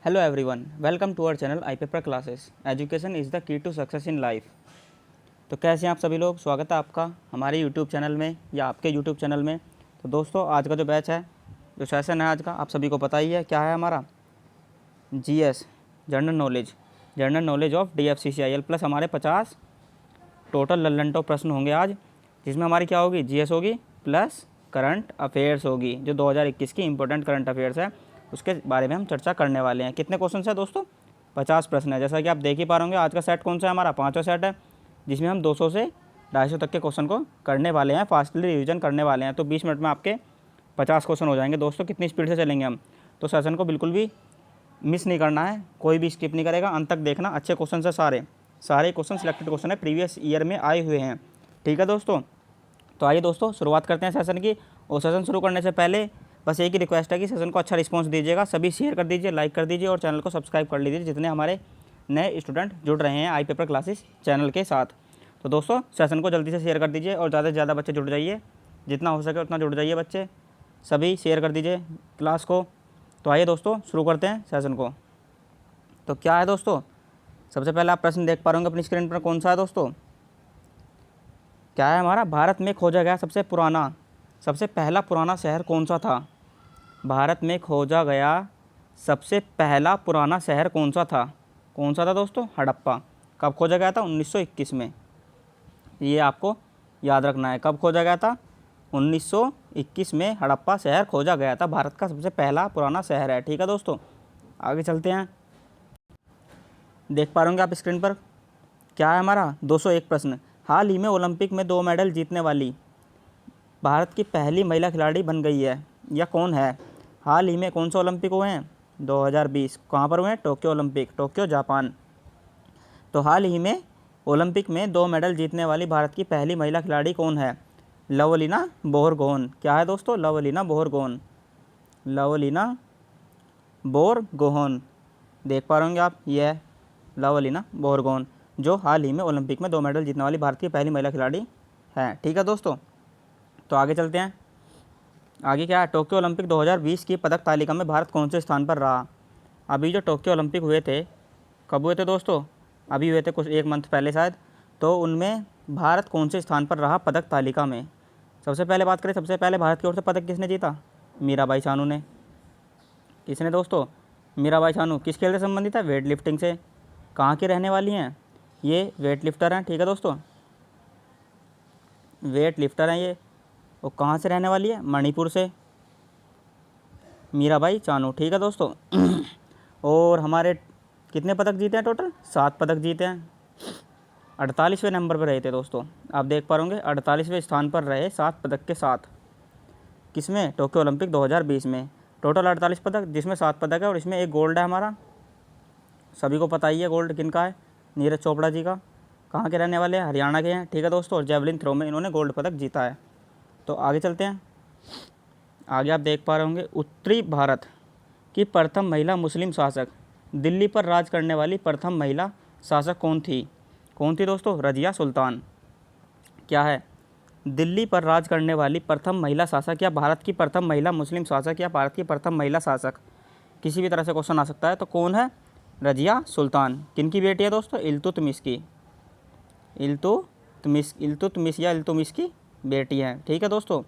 Hello everyone, welcome to our channel I paper classes. Education is the key to success in life. तो कैसे हैं आप सभी लोग? स्वागत है आपका हमारे यूट्यूब चैनल में या आपके यूट्यूब चैनल में। तो दोस्तों, आज का जो बैच है, जो सेशन है आज का, आप सभी को पता ही है क्या है हमारा। GS, general knowledge of DFCCIL plus हमारे 50 टोटल लल्लन टॉप प्रश्न होंगे आज, जिसमें हमारी क्या होगी, जीएस होगी प्लस करंट अफेयर्स होगी। जो 2021 की इंपॉर्टेंट करंट अफेयर्स है उसके बारे में हम चर्चा करने वाले हैं। कितने क्वेश्चन है दोस्तों? 50 प्रश्न है। जैसा कि आप देख ही पा रहे होंगे, आज का सेट कौन सा है हमारा? 5वां सेट है, जिसमें हम 200 से 250 तक के क्वेश्चन को करने वाले हैं, फास्टली रिवीजन करने वाले हैं। तो 20 मिनट में आपके 50 क्वेश्चन हो जाएंगे। दोस्तों, कितनी स्पीड से चलेंगे हम, तो सेशन को बिल्कुल भी मिस नहीं करना है, कोई भी स्किप नहीं करेगा, अंत तक देखना। अच्छे क्वेश्चन है, सारे क्वेश्चन सिलेक्टेड क्वेश्चन है, प्रीवियस ईयर में आए हुए हैं। ठीक है दोस्तों, तो आइए दोस्तों शुरुआत करते हैं सेशन की। और सेशन शुरू करने से पहले बस एक ही रिक्वेस्ट है कि सेशन को अच्छा रिस्पांस दीजिएगा, सभी शेयर कर दीजिए, लाइक कर दीजिए और चैनल को सब्सक्राइब कर लीजिए, जितने हमारे नए स्टूडेंट जुड़ रहे हैं आई पेपर क्लासेस चैनल के साथ। तो दोस्तों, सेशन को जल्दी से शेयर कर दीजिए और ज़्यादा से ज़्यादा बच्चे जुड़ जाइए, जितना हो सके उतना जुड़ जाइए बच्चे, सभी शेयर कर दीजिए क्लास को। तो आइए दोस्तों शुरू करते हैं सेशन को। तो क्या है दोस्तों, सबसे पहले आप प्रश्न देख पा रहे होंगे अपनी स्क्रीन पर, कौन सा है दोस्तों? क्या है हमारा? भारत में खोजा गया सबसे पहला पुराना शहर कौन सा था? भारत में खोजा गया सबसे पहला पुराना शहर कौन सा था? कौन सा था दोस्तों? हड़प्पा। कब खोजा गया था? 1921 में। ये आपको याद रखना है, कब खोजा गया था? 1921 में हड़प्पा शहर खोजा गया था। भारत का सबसे पहला पुराना शहर है। ठीक है दोस्तों, आगे चलते हैं। देख पा रहे होंगे आप स्क्रीन पर, क्या है हमारा 201 प्रश्न। हाल ही में ओलंपिक में 2 मेडल जीतने वाली भारत की पहली महिला खिलाड़ी बन गई है, या कौन है? हाल ही में कौन सा ओलंपिक हुए हैं? 2020। कहाँ पर हुए हैं? Tokyo Olympic, Tokyo Japan. तो हाल ही में ओलंपिक में 2 मेडल जीतने वाली भारत की पहली महिला खिलाड़ी कौन है? लवलीना बोरगोहेन। क्या है दोस्तों? लवलीना बोरगोहेन, लवलीना बोरगोहेन। देख पा रहे होंगे आप, ये है लवलीना बोरगोहेन, जो हाल ही में ओलंपिक में 2 मेडल जीतने वाली भारत की पहली महिला खिलाड़ी है। ठीक है दोस्तों, तो आगे चलते हैं। आगे क्या है? टोक्यो ओलंपिक 2020 की पदक तालिका में भारत कौन से स्थान पर रहा? अभी जो टोक्यो ओलंपिक हुए थे, कब हुए थे दोस्तों? अभी हुए थे, कुछ 1 मंथ पहले शायद। तो उनमें भारत कौन से स्थान पर रहा पदक तालिका में? सबसे पहले बात करें, सबसे पहले भारत की ओर से पदक किसने जीता? मीराबाई चानू ने। किसने दोस्तों? मीराबाई चानू। किस खेल से संबंधित है? वेट लिफ्टिंग से। कहाँ की रहने वाली हैं? ये वेट लिफ्टर हैं। ठीक है दोस्तों, वेट लिफ्टर हैं ये। और कहाँ से रहने वाली है? मणिपुर से, मीराबाई चानू। ठीक है दोस्तों और हमारे कितने पदक जीते हैं टोटल? 7 पदक जीते हैं। 48वें नंबर पर रहे थे दोस्तों, आप देख पा होंगे 48वें स्थान पर रहे 7 पदक के साथ। किसमें? टोक्यो ओलंपिक 2020 में। टोटल 48 पदक, जिसमें 7 पदक है और इसमें 1 गोल्ड है हमारा। सभी को पता ही है गोल्ड किन का है, नीरज चोपड़ा जी का। कहाँ के रहने वाले हैं? हरियाणा के हैं। ठीक है दोस्तों, और जेवलिन थ्रो में इन्होंने गोल्ड पदक जीता है। तो आगे चलते हैं। आगे आप देख पा रहे होंगे, उत्तरी भारत की प्रथम महिला मुस्लिम शासक, दिल्ली पर राज करने वाली प्रथम महिला शासक कौन थी? कौन थी दोस्तों? रजिया सुल्तान। क्या है? दिल्ली पर राज करने वाली प्रथम महिला शासक, या भारत की प्रथम महिला मुस्लिम शासक, या भारत की प्रथम महिला शासक, किसी भी तरह से क्वेश्चन आ सकता है। तो कौन है? रजिया सुल्तान। किन की बेटी है दोस्तों? इल्तुतमिश की। इल्तुतमिश या इल्तुतमिश की बेटी है। ठीक है दोस्तों,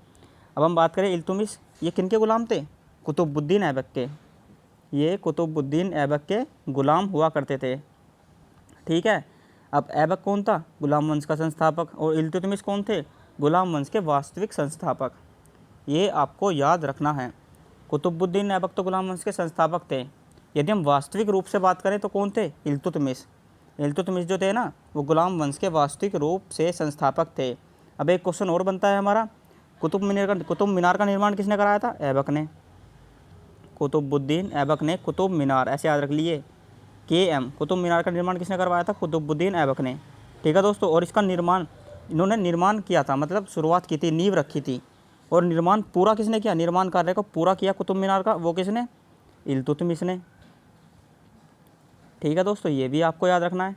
अब हम बात करें इल्तुतमिश, ये किन के गुलाम थे? कुतुबुद्दीन ऐबक के। ये कुतुबुद्दीन ऐबक के गुलाम हुआ करते थे। ठीक है, अब ऐबक कौन था? गुलाम वंश का संस्थापक। और इल्तुतमिश कौन थे? गुलाम वंश के वास्तविक संस्थापक। ये आपको याद रखना है। कुतुबुद्दीन ऐबक तो गुलाम वंश के संस्थापक थे। यदि हम वास्तविक रूप से बात करें तो कौन थे? इल्तुतमिश। इल्तुतमिश जो थे ना, वो गुलाम वंश के वास्तविक रूप से संस्थापक थे। अब एक क्वेश्चन और बनता है हमारा, कुतुब मीनार का निर्माण किसने कराया था? ऐबक ने। कुतुबुद्दीन ऐबक ने कुतुब मीनार, ऐसे याद रख लिए, KM। कुतुब मीनार का निर्माण किसने करवाया था? कुतुबुद्दीन ऐबक ने। ठीक है दोस्तों, और इसका निर्माण इन्होंने निर्माण किया था, मतलब शुरुआत की थी, नींव रखी थी। और निर्माण पूरा किसने किया? निर्माण कार्य को पूरा किया कुतुब मीनार का, वो किसने? इल्तुतमिश ने। ठीक है दोस्तों, ये भी आपको याद रखना है,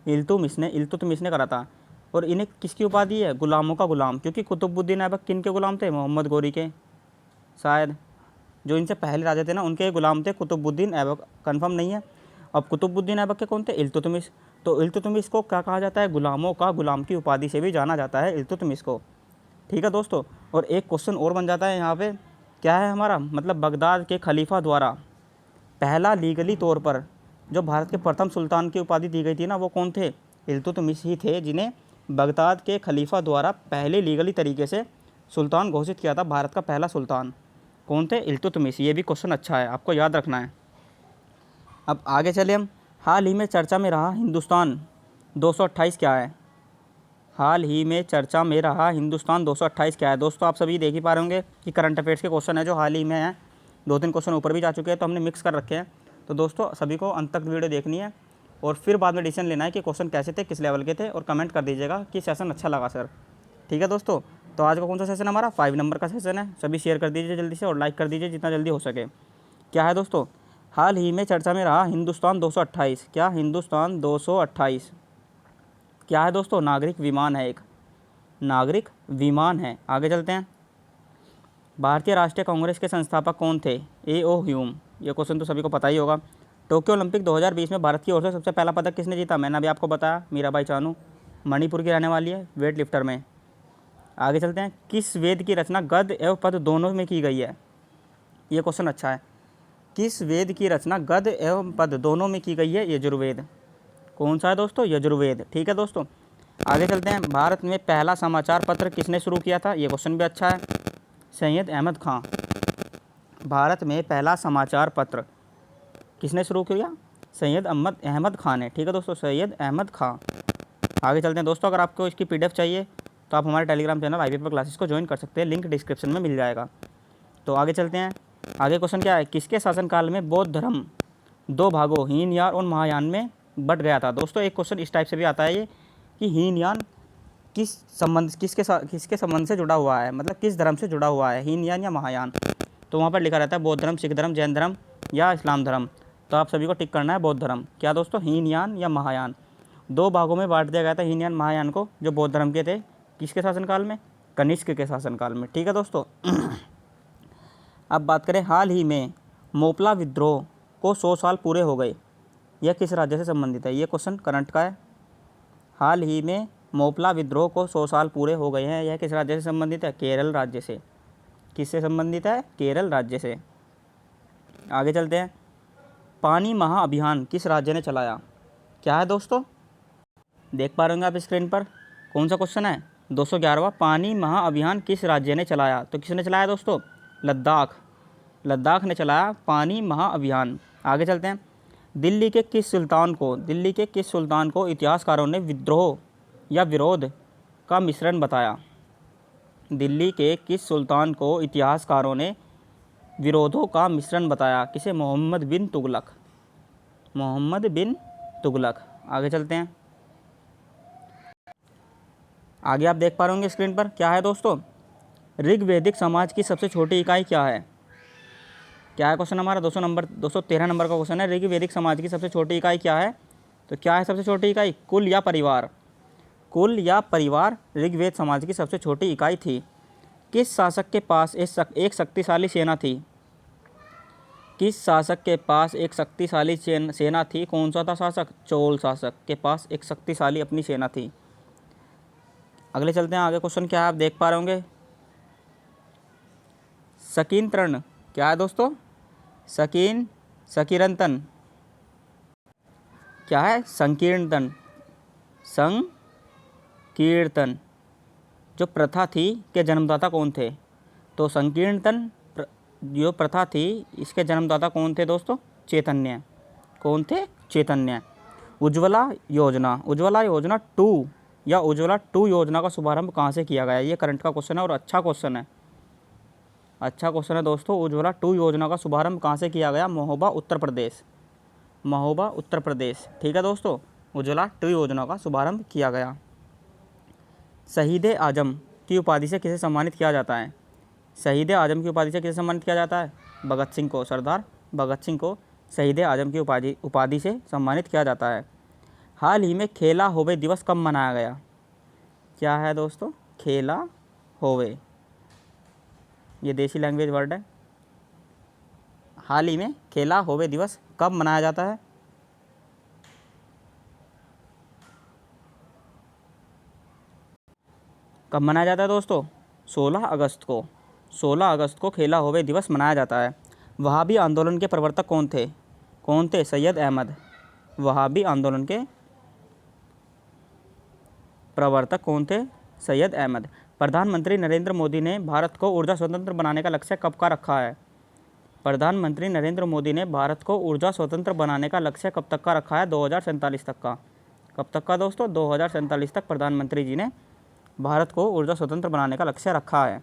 इल्तुतमिश ने करा था। और इन्हें किसकी उपाधि है? गुलामों का गुलाम, क्योंकि कुतुबुद्दीन ऐबक किन के गुलाम थे? मोहम्मद गोरी के, शायद जो इनसे पहले राजा थे ना उनके गुलाम थे कुतुबुद्दीन ऐबक, कन्फर्म नहीं है। अब कुतुबुद्दीन ऐबक के कौन थे? इल्तुतमिश। तो इल्तुतमिश को क्या कहा जाता है? गुलामों का गुलाम की उपाधि से भी जाना जाता है इल्तुतमिश को। ठीक है दोस्तों। और एक क्वेश्चन और बन जाता है यहाँ पे, क्या है हमारा, मतलब बगदाद के खलीफा द्वारा पहला लीगली तौर पर जो भारत के प्रथम सुल्तान की उपाधि दी गई थी ना, वो कौन थे? इल्तुतमिश ही थे, जिन्हें बगदाद के खलीफा द्वारा पहले लीगली तरीके से सुल्तान घोषित किया था, भारत का पहला सुल्तान। कौन थे? इल्तुतमिश। ये भी क्वेश्चन अच्छा है, आपको याद रखना है। अब आगे चले हम। हाल ही में चर्चा में रहा हिंदुस्तान 228 क्या है? हाल ही में चर्चा में रहा हिंदुस्तान 228 क्या है? दोस्तों आप सभी देख ही पा रहे होंगे कि करंट अफेयर्स के क्वेश्चन है जो हाल ही में है। 2-3 क्वेश्चन ऊपर भी जा चुके हैं, तो हमने मिक्स कर रखे हैं। तो दोस्तों सभी को अंत तक वीडियो देखनी है और फिर बाद में डिसीजन लेना है कि क्वेश्चन कैसे थे, किस लेवल के थे, और कमेंट कर दीजिएगा कि सेशन अच्छा लगा सर। ठीक है दोस्तों। तो आज का कौन सा सेशन हमारा 5 नंबर का सेशन है। सभी शेयर कर दीजिए जल्दी से और लाइक कर दीजिए जितना जल्दी हो सके। क्या है दोस्तों? हाल ही में चर्चा में रहा हिंदुस्तान 228। क्या? हिंदुस्तान 228 क्या है दोस्तों? नागरिक विमान है, एक नागरिक विमान है। आगे चलते हैं। भारतीय राष्ट्रीय कांग्रेस के संस्थापक कौन थे? A.O. ह्यूम। ये क्वेश्चन तो सभी को पता ही होगा। टोक्यो ओलंपिक 2020 में भारत की ओर से सबसे पहला पदक किसने जीता? मैंने अभी आपको बताया, मीराबाई चानू, मणिपुर की रहने वाली है, वेट लिफ्टर में। आगे चलते हैं। किस वेद की रचना गद्य एवं पद्य दोनों में की गई है? ये क्वेश्चन अच्छा है। किस वेद की रचना गद्य एवं पद्य दोनों में की गई है? यजुर्वेद। कौन सा है दोस्तों? यजुर्वेद। ठीक है दोस्तों। आगे चलते हैं। भारत में पहला समाचार पत्र किसने शुरू किया था? ये क्वेश्चन भी अच्छा है। सैयद अहमद खां। भारत में पहला समाचार पत्र किसने शुरू किया? सैयद अहमद खान ने। ठीक है दोस्तों, सैयद अहमद खां। आगे चलते हैं दोस्तों। अगर आपको इसकी PDF चाहिए तो आप हमारे Telegram channel IB paper classes को ज्वाइन कर सकते हैं, लिंक डिस्क्रिप्शन में मिल जाएगा। तो आगे चलते हैं। आगे क्वेश्चन क्या है? किसके शासनकाल में बौद्ध धर्म 2 भागों हीनयान और महायान में बट गया था? दोस्तों एक क्वेश्चन इस टाइप से भी आता है ये कि हीनयान किसके संबंध से जुड़ा हुआ है, मतलब किस धर्म से जुड़ा हुआ है, हीनयान या महायान? तो वहाँ पर लिखा रहता है बौद्ध धर्म, सिख धर्म, जैन धर्म या इस्लाम धर्म। तो आप सभी को टिक करना है बौद्ध धर्म। क्या दोस्तों? हीनयान या महायान। 2 भागों में बांट दिया गया था हीनयान महायान को, जो बौद्ध धर्म के थे। किसके शासनकाल में? कनिष्क के शासनकाल में। ठीक है दोस्तों। अब बात करें, हाल ही में मोपला विद्रोह को 100 साल पूरे हो गए, यह किस राज्य से संबंधित है? ये क्वेश्चन करंट का है। हाल ही में मोपला विद्रोह को 100 साल पूरे हो गए हैं, यह किस राज्य से संबंधित है? केरल राज्य से। किससे संबंधित है? केरल राज्य से। आगे चलते हैं। पानी महाअभियान किस राज्य ने चलाया? क्या है दोस्तों? देख पा रहे होंगे आप स्क्रीन पर। कौन सा क्वेश्चन है? 211वां। पानी महाअभियान किस राज्य ने चलाया? तो किसने चलाया दोस्तों? लद्दाख। लद्दाख ने चलाया पानी महाअभियान। आगे चलते हैं। दिल्ली के किस सुल्तान को इतिहासकारों ने विद्रोह या विरोध का मिश्रण बताया? दिल्ली के किस सुल्तान को इतिहासकारों ने विरोधों का मिश्रण बताया? किसे? मोहम्मद बिन तुगलक। मोहम्मद बिन तुगलक। आगे चलते हैं। आगे आप देख पा रहे होंगे स्क्रीन पर। क्या है दोस्तों? ऋग्वैदिक समाज की सबसे छोटी इकाई क्या है? क्या है क्वेश्चन हमारा? 213 नंबर का क्वेश्चन है। ऋग्वैदिक समाज की सबसे छोटी इकाई क्या है? तो क्या है सबसे छोटी इकाई? कुल या परिवार। कुल या परिवार ऋग्वेद समाज की सबसे छोटी इकाई थी। किस शासक के पास एक शक्तिशाली सेना थी? किस शासक के पास एक शक्तिशाली सेना थी? कौन सा था शासक? चोल शासक के पास एक शक्तिशाली अपनी सेना थी। अगले चलते हैं। आगे क्वेश्चन क्या है आप देख पा रहे होंगे। सकीर्तन क्या है दोस्तों? सकीर्तन क्या है? संकीर्तन। संकीर्तन जो प्रथा थी के जन्मदाता कौन थे? तो संकीर्तन जो प्रथा थी इसके जन्मदाता कौन थे दोस्तों? चैतन्य। कौन थे? चैतन्य। उज्ज्वला योजना 2 या उज्ज्वला 2 योजना का शुभारंभ कहाँ से किया गया? ये करंट का क्वेश्चन है और अच्छा क्वेश्चन है। अच्छा क्वेश्चन है दोस्तों। उज्ज्वला 2 योजना का शुभारंभ कहाँ से किया गया? महोबा उत्तर प्रदेश। महोबा उत्तर प्रदेश। ठीक है दोस्तों। उज्ज्वला 2 योजना का शुभारंभ किया गया। शहीद आजम की उपाधि से किसे सम्मानित किया जाता है? शहीद आजम की उपाधि से किसे सम्मानित किया जाता है? भगत सिंह को। सरदार भगत सिंह को शहीद आजम की उपाधि से सम्मानित किया जाता है। हाल ही में खेला होवे दिवस कब मनाया गया? क्या है दोस्तों? खेला होवे। ये देसी लैंग्वेज वर्ड है। हाल ही में खेला होवे दिवस कब मनाया जाता है? कब मनाया जाता है दोस्तों? 16 अगस्त को। 16 अगस्त को खेला होवे दिवस मनाया जाता है। वहाबी आंदोलन के प्रवर्तक कौन थे? कौन थे? सैयद अहमद। वहाबी आंदोलन के प्रवर्तक कौन थे? सैयद अहमद। प्रधानमंत्री नरेंद्र मोदी ने भारत को ऊर्जा स्वतंत्र बनाने का लक्ष्य कब का रखा है? प्रधानमंत्री नरेंद्र मोदी ने भारत को ऊर्जा स्वतंत्र बनाने का लक्ष्य कब तक का रखा है? 2047 तक का। कब तक का दोस्तों? 2047 तक प्रधानमंत्री जी ने भारत को ऊर्जा स्वतंत्र बनाने का लक्ष्य रखा है।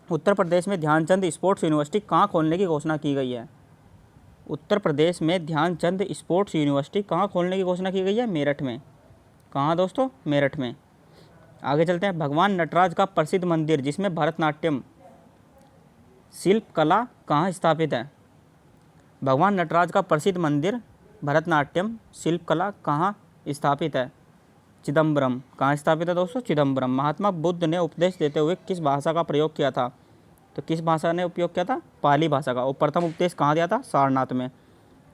उत्तर प्रदेश में ध्यानचंद स्पोर्ट्स यूनिवर्सिटी कहाँ खोलने की घोषणा की गई है? उत्तर प्रदेश में ध्यानचंद स्पोर्ट्स यूनिवर्सिटी कहाँ खोलने की घोषणा की गई है? मेरठ में। कहाँ दोस्तों? मेरठ में। आगे चलते हैं। भगवान नटराज का प्रसिद्ध मंदिर जिसमें भरतनाट्यम शिल्प कला कहाँ स्थापित है? भगवान नटराज का प्रसिद्ध मंदिर भरतनाट्यम शिल्प कला कहाँ स्थापित है? चिदम्बरम। कहाँ स्थापित है दोस्तों? चिदम्बरम। महात्मा बुद्ध ने उपदेश देते हुए किस भाषा का प्रयोग किया था? तो किस भाषा ने उपयोग किया था? पाली भाषा का। और प्रथम उपदेश कहाँ दिया था? सारनाथ में,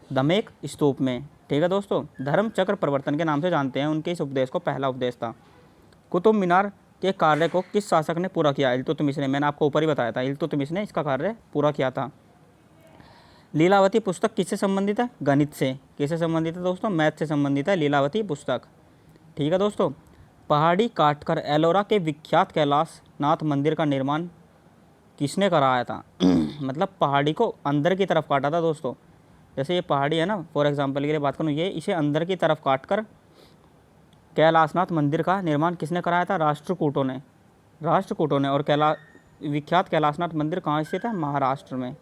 दमेक स्तूप में। ठीक है दोस्तों। धर्म चक्र प्रवर्तन के नाम से जानते हैं उनके इस उपदेश को। पहला उपदेश था। कुतुब मीनार के कार्य को किस शासक ने पूरा किया? इल्तुतमिश ने। मैंने आपको ऊपर ही बताया था, इल्तुतमिश ने इसका कार्य पूरा किया था। लीलावती पुस्तक किससे संबंधित है? गणित से। किससे संबंधित है दोस्तों? मैथ से संबंधित है लीलावती पुस्तक। ठीक है दोस्तों। पहाड़ी काटकर एलोरा के विख्यात कैलाश नाथ मंदिर का निर्माण किसने कराया था? मतलब पहाड़ी को अंदर की तरफ काटा था दोस्तों। जैसे ये पहाड़ी है ना, फॉर एग्जांपल के लिए बात करूँ, ये इसे अंदर की तरफ काटकर कैलाशनाथ मंदिर का निर्माण किसने कराया था? राष्ट्रकूटों ने। राष्ट्रकूटों ने। और विख्यात कैलाशनाथ मंदिर कहाँ स्थित है? महाराष्ट्र में।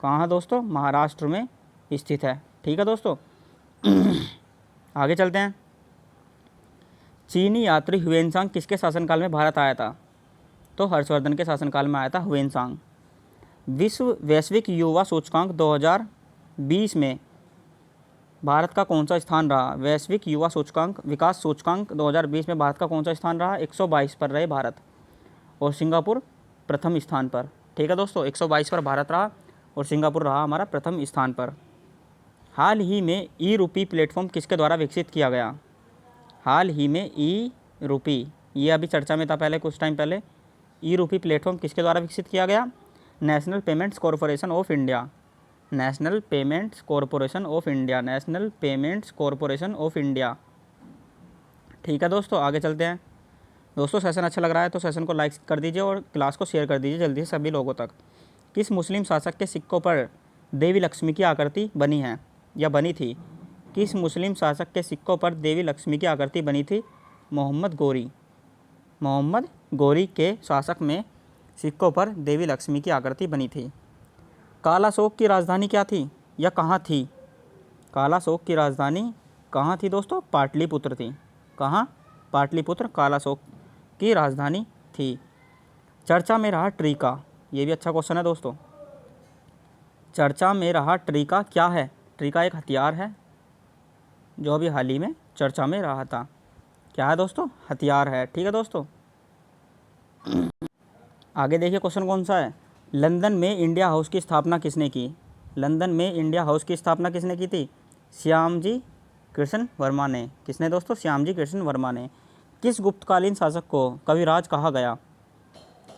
कहाँ है दोस्तों? महाराष्ट्र में स्थित है। ठीक है दोस्तों। आगे चलते हैं। चीनी यात्री ह्वेनसांग किसके शासनकाल में भारत आया था? तो हर्षवर्धन के शासनकाल में आया था ह्वेनसांग। विश्व वैश्विक युवा सूचकांक 2020 में भारत का कौन सा स्थान रहा? वैश्विक युवा सूचकांक विकास सूचकांक 2020 में भारत का कौन सा स्थान रहा? 122 पर रहे भारत, और सिंगापुर प्रथम स्थान पर। ठीक है दोस्तों। 122 पर भारत रहा और सिंगापुर रहा हमारा प्रथम स्थान पर। हाल ही में ई रूपी प्लेटफॉर्म किसके द्वारा विकसित किया गया? हाल ही में ई रूपी, ये अभी चर्चा में था पहले कुछ टाइम पहले। ई रूपी प्लेटफॉर्म किसके द्वारा विकसित किया गया? National payments corporation of India. National payments corporation of India. National payments corporation of India. ठीक है दोस्तों। आगे चलते हैं। दोस्तों सेशन अच्छा लग रहा है तो सेशन को लाइक कर दीजिए और क्लास को शेयर कर दीजिए जल्दी से सभी लोगों तक। किस मुस्लिम शासक के सिक्कों पर देवी लक्ष्मी की आकृति बनी है या बनी थी? किस मुस्लिम शासक के सिक्कों पर देवी लक्ष्मी की आकृति बनी थी? मोहम्मद गोरी। मोहम्मद गोरी के शासक में सिक्कों पर देवी लक्ष्मी की आकृति बनी थी। कालाशोक की राजधानी क्या थी या कहाँ थी? कालाशोक की राजधानी कहाँ थी दोस्तों? पाटलिपुत्र थी। कहाँ? पाटलिपुत्र कालाशोक की राजधानी थी। चर्चा में रहा ट्रीका, ये भी अच्छा क्वेश्चन है दोस्तों। चर्चा में रहा ट्रीका क्या है? ट्रीका एक हथियार है जो अभी हाल ही में चर्चा में रहा था। क्या है दोस्तों? हथियार है। ठीक है दोस्तों। आगे देखिए क्वेश्चन कौन सा है। लंदन में इंडिया हाउस की स्थापना किसने की? लंदन में इंडिया हाउस की स्थापना किसने की थी? श्यामजी कृष्ण वर्मा ने। किसने दोस्तों? श्यामजी कृष्ण वर्मा ने। किस गुप्तकालीन शासक को कविराज कहा गया?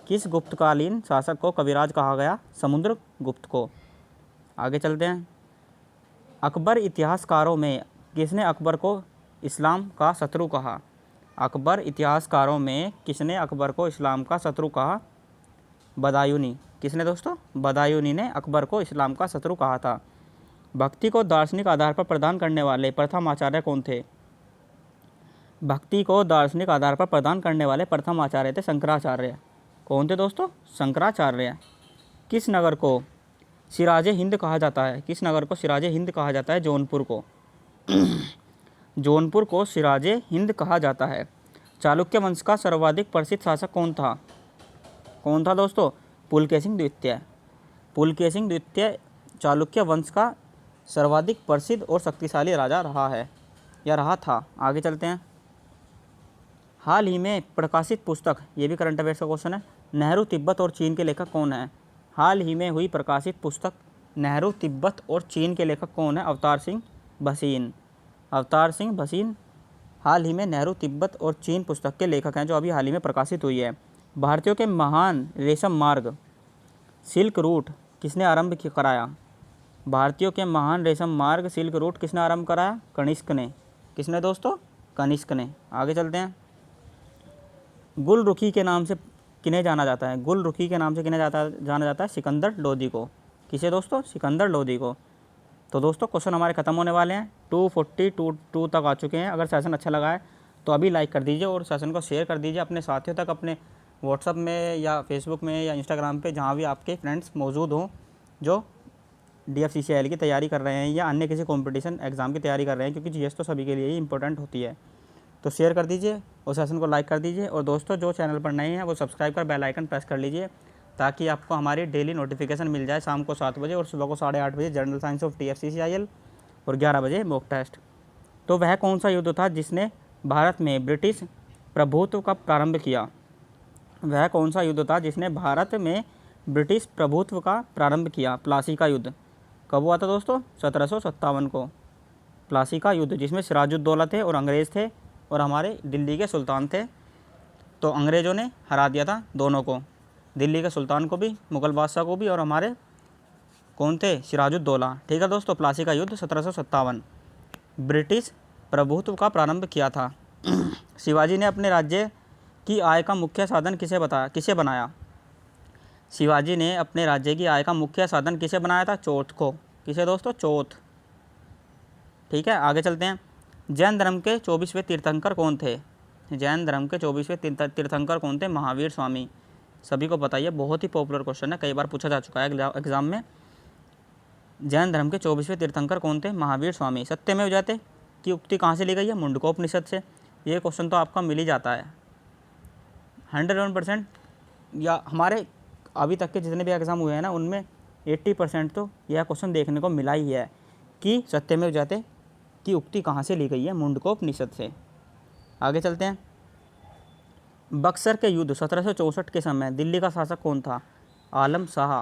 किस गुप्तकालीन शासक को कविराज कहा गया? समुद्रगुप्त को। आगे चलते हैं। अकबर इतिहासकारों में किसने अकबर को इस्लाम का शत्रु कहा? अकबर इतिहासकारों में किसने अकबर को इस्लाम का शत्रु कहा? बदायूनी। किसने दोस्तों? बदायूनी ने अकबर को इस्लाम का शत्रु कहा था। भक्ति को दार्शनिक आधार पर प्रदान करने वाले प्रथम आचार्य कौन थे? भक्ति को दार्शनिक आधार पर प्रदान करने वाले प्रथम आचार्य थे शंकराचार्य। कौन थे दोस्तों? शंकराचार्य। किस नगर को सिराजे हिंद कहा जाता है? किस नगर को सिराजे हिंद कहा जाता है? जौनपुर को। जौनपुर को सिराजे हिंद कहा जाता है। चालुक्य वंश का सर्वाधिक प्रसिद्ध शासक कौन था? कौन था दोस्तों? पुलकेशिन द्वितीय। पुलकेशिन द्वितीय चालुक्य वंश का सर्वाधिक प्रसिद्ध और शक्तिशाली राजा रहा है या रहा था। आगे चलते हैं। हाल ही में प्रकाशित पुस्तक, ये भी करंट अफेयर्स का क्वेश्चन है, नेहरू तिब्बत और चीन के लेखक कौन है? हाल ही में हुई प्रकाशित पुस्तक नेहरू, तिब्बत और चीन के लेखक कौन है? अवतार सिंह भसीन। अवतार सिंह भसीन हाल ही में नेहरू, तिब्बत और चीन पुस्तक के लेखक हैं, जो अभी हाल ही में प्रकाशित हुई है। भारतीयों के महान रेशम मार्ग सिल्क रूट किसने आरंभ कराया? भारतीयों के महान रेशम मार्ग सिल्क रूट किसने आरंभ कराया? कनिष्क ने। किसने दोस्तों? कनिष्क ने। आगे चलते हैं। गुलरुखी के नाम से किन्हें जाना जाता है? गुलरुखी के नाम से किन्हें जाना जाता है? सिकंदर लोदी को। किसे दोस्तों? सिकंदर लोदी को। तो दोस्तों क्वेश्चन हमारे खत्म होने वाले हैं, 242 तक आ चुके हैं। अगर सेशन अच्छा लगा है तो अभी लाइक कर दीजिए और सेशन को शेयर कर दीजिए अपने साथियों तक, अपने व्हाट्सअप में या फेसबुक में या इंस्टाग्राम पे, जहाँ भी आपके फ्रेंड्स मौजूद हों जो DFCCIL की तैयारी कर रहे हैं या अन्य किसी कंपटीशन एग्ज़ाम की तैयारी कर रहे हैं, क्योंकि जीएस तो सभी के लिए ही इंपॉर्टेंट होती है। तो शेयर कर दीजिए और सेशन को लाइक कर दीजिए। और दोस्तों जो चैनल पर नए हैं वो सब्सक्राइब कर बेल आइकन प्रेस कर लीजिए, ताकि आपको हमारी डेली नोटिफिकेशन मिल जाए शाम को 7 बजे और सुबह को 8:30 बजे जनरल साइंस ऑफ TFCCIL और 11 बजे मॉक टेस्ट। तो वह कौन सा युद्ध था जिसने भारत में ब्रिटिश प्रभुत्व का प्रारंभ किया? वह कौन सा युद्ध था जिसने भारत में ब्रिटिश प्रभुत्व का प्रारंभ किया? प्लासी का युद्ध। कब हुआ था दोस्तों? 1757 को। प्लासी का युद्ध, जिसमें सिराजुद्दौला थे और अंग्रेज़ थे और हमारे दिल्ली के सुल्तान थे। तो अंग्रेज़ों ने हरा दिया था दोनों को, दिल्ली के सुल्तान को भी, मुग़ल बादशाह को भी, और हमारे कौन थे? सिराजुद्दौला। ठीक है दोस्तों, प्लासी का युद्ध 1757 ब्रिटिश प्रभुत्व का प्रारंभ किया था। शिवाजी ने अपने राज्य की आय का मुख्य साधन किसे बनाया? शिवाजी ने अपने राज्य की आय का मुख्य साधन किसे बनाया था? चौथ को। किसे दोस्तों? चौथ। ठीक है, आगे चलते हैं। जैन धर्म के 24वें तीर्थंकर कौन थे? जैन धर्म के 24वें तीर्थंकर कौन थे? महावीर स्वामी। सभी को बताइए, बहुत ही पॉपुलर क्वेश्चन है, कई बार पूछा जा चुका है एग्जाम में। जैन धर्म के 24वें तीर्थंकर कौन थे? महावीर स्वामी। सत्यमेव जयते की उक्ति कहाँ से ली गई है? मुंडकोपनिषद से। ये क्वेश्चन तो आपका मिल ही जाता है 101%, या हमारे अभी तक के जितने भी एग्ज़ाम हुए हैं ना, उनमें 80% तो यह क्वेश्चन देखने को मिला ही है कि सत्यमेव जयते की उक्ति कहाँ से ली गई है? मुंडकोपनिषद से। आगे चलते हैं। बक्सर के युद्ध 1764 के समय दिल्ली का शासक कौन था? आलम शाह।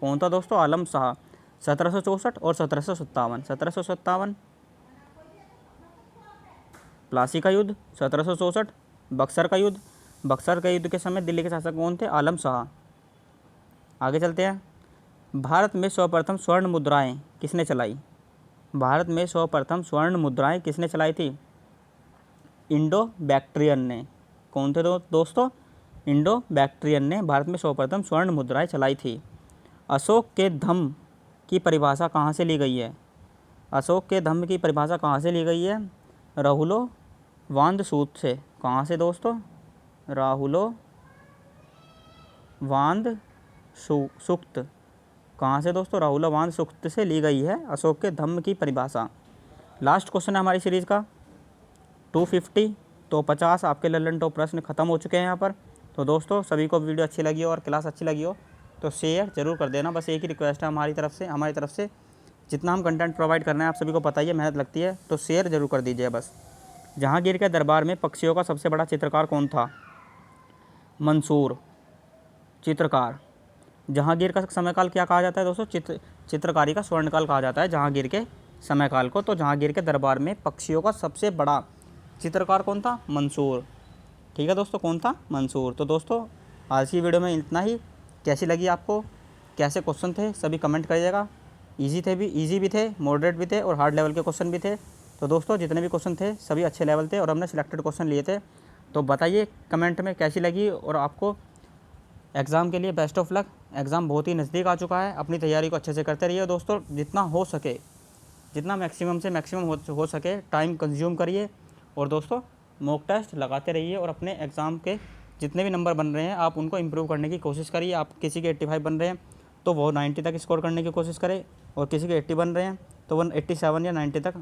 कौन था दोस्तों? आलम शाह। 1764 और 1757। 1757 प्लासी का युद्ध, 1764 बक्सर का युद्ध। बक्सर के युद्ध के समय दिल्ली के शासक कौन थे? आलम शाह। आगे चलते हैं। भारत में सर्वप्रथम स्वर्ण मुद्राएं किसने चलाई? भारत में सर्वप्रथम स्वर्ण मुद्राएं किसने चलाई थी? इंडो बैक्ट्रियन ने। कौन थे दोस्तों? इंडो बैक्ट्रियन ने भारत में सर्वप्रथम स्वर्ण मुद्राएं चलाई थी। अशोक के धम्म की परिभाषा कहाँ से ली गई है? अशोक के धम्म की परिभाषा कहाँ से ली गई है? राहुलो वांद सूत्र से। कहाँ से दोस्तों? राहुलो वांद सूक्त। कहाँ से दोस्तों? राहुलो वांद सूक्त से ली गई है अशोक के धम्म की परिभाषा। लास्ट क्वेश्चन है हमारी सीरीज़ का 250। तो 50 आपके लल्लन टॉप प्रश्न खत्म हो चुके हैं यहाँ पर। तो दोस्तों सभी को वीडियो अच्छी लगी हो और क्लास अच्छी लगी हो तो शेयर ज़रूर कर देना। बस एक ही रिक्वेस्ट है हमारी तरफ से जितना हम कंटेंट प्रोवाइड कर रहे हैं, आप सभी को पता ही है, मेहनत लगती है, तो शेयर ज़रूर कर दीजिए बस। जहांगीर के दरबार में पक्षियों का सबसे बड़ा चित्रकार कौन था? मंसूर चित्रकार। जहांगीर का समयकाल क्या कहा जाता है दोस्तों? चित्रकारी का स्वर्णकाल कहा जाता है जहांगीर के समयकाल को। तो जहांगीर के दरबार में पक्षियों का सबसे बड़ा चित्रकार कौन था? मंसूर। ठीक है दोस्तों, कौन था? मंसूर। तो दोस्तों आज की वीडियो में इतना ही। कैसी लगी आपको? कैसे क्वेश्चन थे? सभी कमेंट करिएगा। ईजी भी थे, मॉडरेट भी थे और हार्ड लेवल के क्वेश्चन भी थे। तो दोस्तों जितने भी क्वेश्चन थे सभी अच्छे लेवल थे और हमने सिलेक्टेड क्वेश्चन लिए थे। तो बताइए कमेंट में कैसी लगी, और आपको एग्ज़ाम के लिए बेस्ट ऑफ लक। एग्ज़ाम बहुत ही नज़दीक आ चुका है, अपनी तैयारी को अच्छे से करते रहिए दोस्तों। जितना हो सके, जितना मैक्सिमम से मैक्सिमम हो सके टाइम कंज्यूम करिए, और दोस्तों मॉक टेस्ट लगाते रहिए और अपने एग्ज़ाम के जितने भी नंबर बन रहे हैं आप उनको इम्प्रूव करने की कोशिश करिए। आप किसी के 85 बन रहे हैं तो वो 90 तक स्कोर करने की कोशिश करें, और किसी के 80 बन रहे हैं तो वो 87 या 90 तक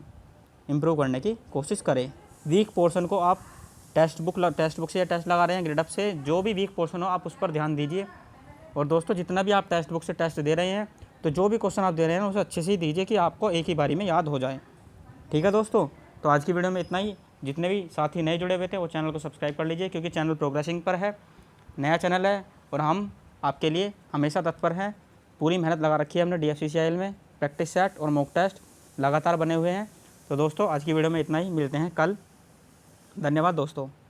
इम्प्रूव करने की कोशिश करें। वीक पोर्शन को आप टेक्स्ट बुक से या टेस्ट लगा रहे हैं ग्रेड अप से, जो भी वीक पोर्शन हो आप उस पर ध्यान दीजिए। और दोस्तों जितना भी आप टेक्स्ट बुक से टेस्ट दे रहे हैं तो जो भी क्वेश्चन आप दे रहे हैं उसे अच्छे से ही दीजिए कि आपको एक ही बारी में याद हो जाए। ठीक है दोस्तों, तो आज की वीडियो में इतना ही। जितने भी साथी नए जुड़े हुए थे वो चैनल को सब्सक्राइब कर लीजिए, क्योंकि चैनल प्रोग्रेसिंग पर है, नया चैनल है और हम आपके लिए हमेशा तत्पर हैं पूरी मेहनत लगा रखी है हमने DFCCIL में। प्रैक्टिस सेट और मॉक टेस्ट लगातार बने हुए हैं। तो दोस्तों आज की वीडियो में इतना ही, मिलते हैं कल। धन्यवाद दोस्तों।